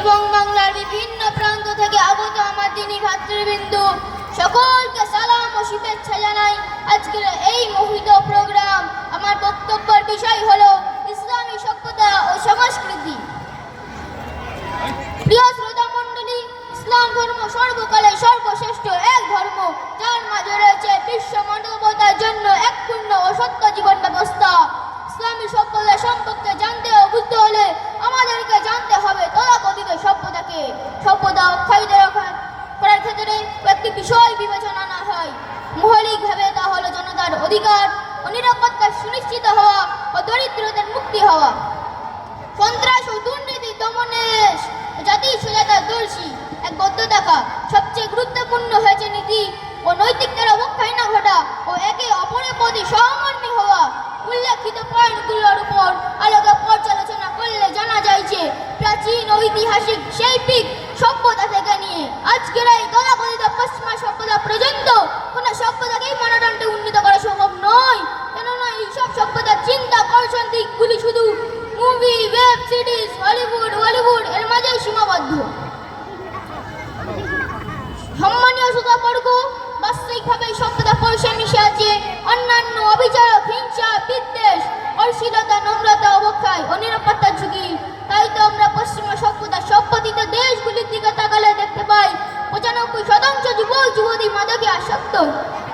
এবং বাংলার বিভিন্ন প্রান্ত থেকে আগত আমার দিনী ভাতৃবৃন্দ সকলকে সালাম ও শুভেচ্ছা জানাই। আজকের এই মোহিত প্রোগ্রাম আমার বক্তব্যের বিষয় হলো ইসলামী সভ্যতা ও সংস্কৃতি। প্রিয় শ্রোতা মণ্ডলী, ইসলাম ধর্ম সর্বকালে সর্বশ্রেষ্ঠ এক ধর্ম, যার মাঝে রয়েছে বিশ্ব মানবতার জন্য এক পূর্ণ ও সত্য জীবন ব্যবস্থা। ইসলামী সভ্যতা সম্পর্কে জানতে ও বুঝতে হলে আমাদেরকে জানতে হবে তথাকথিত সভ্যতাকে। সভ্যতা অক্ষায়িত করার ক্ষেত্রে একটি বিষয় বিবেচনা আনা হয়। মৌলিকভাবে তা হলো জনতার অধিকার ও নিরাপত্তা সুনিশ্চিত হওয়া ও দরিদ্রদের মুক্তি হওয়া। সন্ত্রাস ও দুর্নীতি দমনে জাতির সুজাতাদর্শী এক বদ্ধ থাকা। সবচেয়ে গুরুত্বপূর্ণ হয়েছে নীতি ও নৈতিকতার অবক্ষয় না ঘটা ও একে অপরের প্রতি সহমর্মী হওয়া। উল্লেখিত পয়েন্টগুলোর উপর আলাদা পর্যালোচনা করলে জানা যায় যে প্রাচীন ঐতিহাসিক শৈল্পিক সভ্যতা থেকে নিয়ে আজকের এই তথাকথিত পশ্চিমা সভ্যতা পর্যন্ত কোন সভ্যতাকেই মানদণ্ডে উন্নীত করা সম্ভব নয়। কেননা এইসব সভ্যতার চিন্তা কৌশল দিকগুলি শুধু মুভি, ওয়েব সিরিজ, হলিউড এর মাঝেই সীমাবদ্ধ। সম্মানীয় শ্রোতাবর্গ, বাস্তবিকভাবে সভ্যতা পরিসরে মিশে আছে অন্যান্য অবিচারক, হিংসা, বিদ্বেষ, অশ্লীলতা, নম্রতা, অবক্ষয় ও নিরাপত্তার ঝুঁকি। তাই তো আমরা পশ্চিমা সভ্যতার সম্পাদিত দেশগুলির দিকে তাকালে দেখতে পাই 95% যুবক যুবতী মাদকে আসক্ত।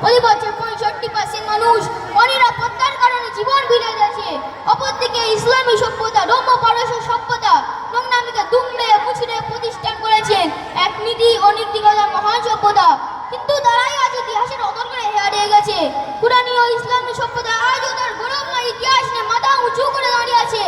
প্রতি বছর 65% মানুষ অনিরাপত্তার কারণে জীবন বিলে যাচ্ছে। অপরদিকে ইসলামী সভ্যতা, রোম পারস্য সভ্যতা নোংরামিকে দুমড়ে মুচড়ে প্রতিষ্ঠান করেছেন এক নীতি ও নীতিগত মহান সভ্যতা। কিন্তু তারাই আজ ইতিহাসের অতর্করে হারিয়ে গেছে। কুরআনী ও ইসলামী সভ্যতা আজও তার গৌরবময় ইতিহাস নিয়ে মাথা উঁচু করে দাঁড়িয়ে আছে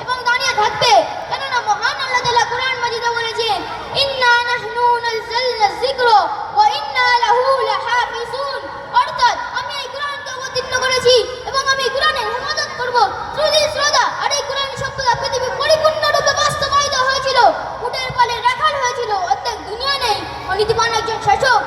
এবং দাঁড়িয়ে থাকবে। কেননা মহান আল্লাহ তাআলা কুরআন মাজিদে বলেছেন, ইন্না নাহনু নাযালনা যিকরা ওয়া ইন্না লাহু লাহাফিজুন, অর্থাৎ আমি এই কুরআনকে অবতীর্ণ করেছি এবং আমি কুরআনের হেফাজত করব। শ্রোতা, আর এই কুরআনী সভ্যতা পৃথিবী পরিপূর্ণরূপে বাস্তবায়িত হয়েছিল। উটের পালে রাখাল হয়েছিল, অর্ধেক দুনিয়া নেই ও নীতিবান একজন শাসক।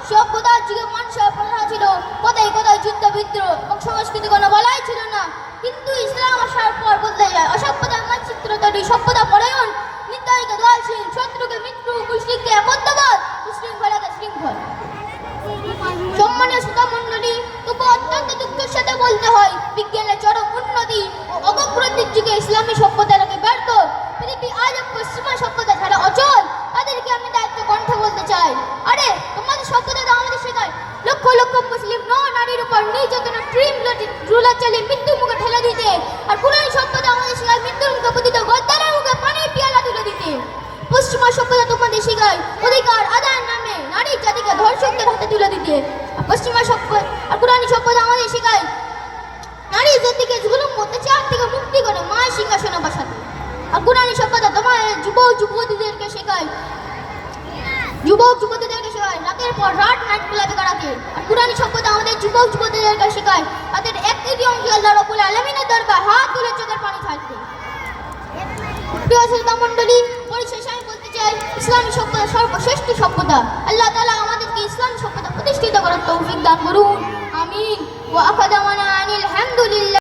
সভ্যতার যুগে মানুষের প্রথা ছিল, কোথায় কোথায় যুদ্ধ বিদ্রোহ এবং সংস্কৃতি কোনো বলাই ছিল না। কিন্তু ইসলাম আসার পর বদলে যায়। অসভ্যতার মানচিত্র তৈরি, সভ্যতা পরায়ণ, নির্দয়কে দয়াশীল, শত্রুকে মিত্র, মুশরিককে একত্ববাদ, উশৃঙ্খলাকে শৃঙ্খল। সম্মানীয় শ্রোতা মণ্ডলী, তবু অত্যন্ত দুঃখের সাথে বলতে হয় বিজ্ঞানের চরম উন্নতি ও অগ্রগতির যুগে ইসলামী সভ্যতাকে ব্যর্থ। পৃথিবী আজ পশ্চিমা সভ্যতা ছাড়া অচল। তাদেরকে আমি দায়িত্ব কণ্ঠে বলতে চাই, আরে তোমাদের সভ্যতা তো আমাদের শেখায় লক্ষ লক্ষ মুসলিম নারীর উপর নির্যাতন, রুলার চালিয়ে মৃত্যুর মুখে ঠেলে দিতে। আর পুরানি সভ্যতা আমাদের শেখায় মৃত্যুর মুখে পতিত গদ্দারের মুখে পানির পিয়ালা তুলে দিতে। পশ্চিমা সভ্যতা তোমাদের শেখায় অধিকার আদায়ের নামে নারী জাতিকে ধর্ষকদের হাতে তুলে দিতে। পশ্চিমা সভ্যতা আর পুরানি সভ্যতা আমাদের শেখায় নারী জাতিকে জুলুম অত্যাচার থেকে মুক্তি করে মায়ের সিংহাসনে বসাতে। আর পুরানি সভ্যতা তোমার যুবক যুবতীদেরকে শেখায় রাতের পর রাত নাইট ক্লাবে কাটাতে। আর পুরানি সভ্যতা আমাদের যুবক যুবতীদেরকে শেখায় তাদের এক তৃতীয়াংশ আল্লাহ রাব্বুল আলামিনের দরবারে হাত তুলে চোখের পানি ছাড়তে। প্রিয় শ্রোতা মণ্ডলী, পরিশেষে আমি বলতে চাই ইসলামী সভ্যতা সর্বশ্রেষ্ঠ সভ্যতা। আল্লাহ তাআলা আমাদেরকে ইসলামী সভ্যতা প্রতিষ্ঠিত করার তৌফিক দান করুন। আমিন। ওয়া আখিরু দাওয়ানা আনিল হামদুলিল্লাহ।